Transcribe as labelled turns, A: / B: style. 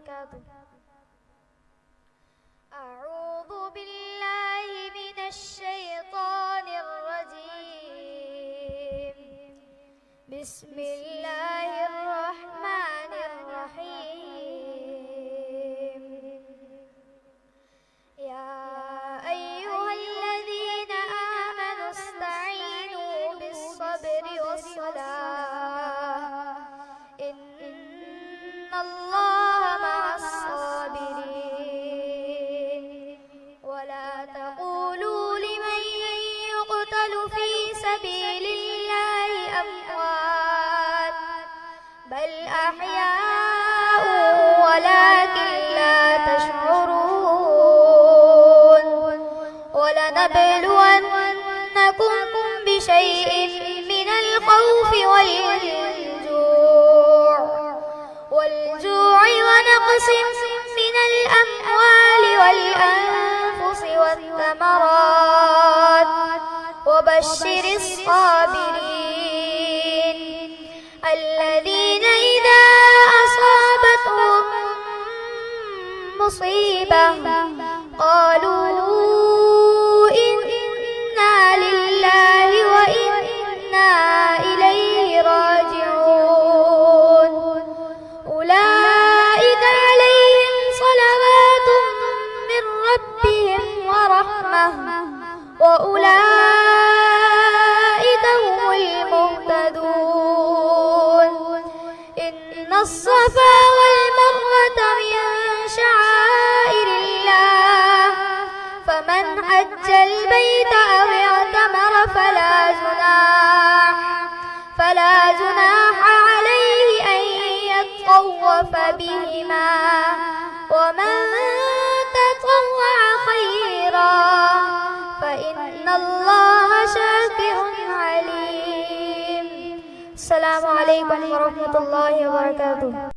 A: وبركاته. أعوذ بالله من الشيطان الرجيم. بسم الله الرحمن الرحيم. يا أيها الذين آمنوا استعينوا بالصبر والصلاة إن الله مع الصابرين. ولا تقولوا لمن يقتل في سبيل الله أموات بل أحياء ولكن لا تشعرون. ولنبلونكم بشيء من الخوف والجوع ونقص من الأموال والأنفس والثمرات وبشر الصابرين الذين إذا أصابتهم مصيبة قالوا إنا لله وإنا إليه راجعون. أولئك عليهم صلوات من ربهم ورحمة وأولئك هم المهتدون. إن الصفا والمروة من شعائر الله فمن حج البيت أو اعتمر فلا جناح عليه أن يطوف بهما ومن تطوع خيرا فإن الله شاكر عليم. السلام عليكم ورحمة الله وبركاته.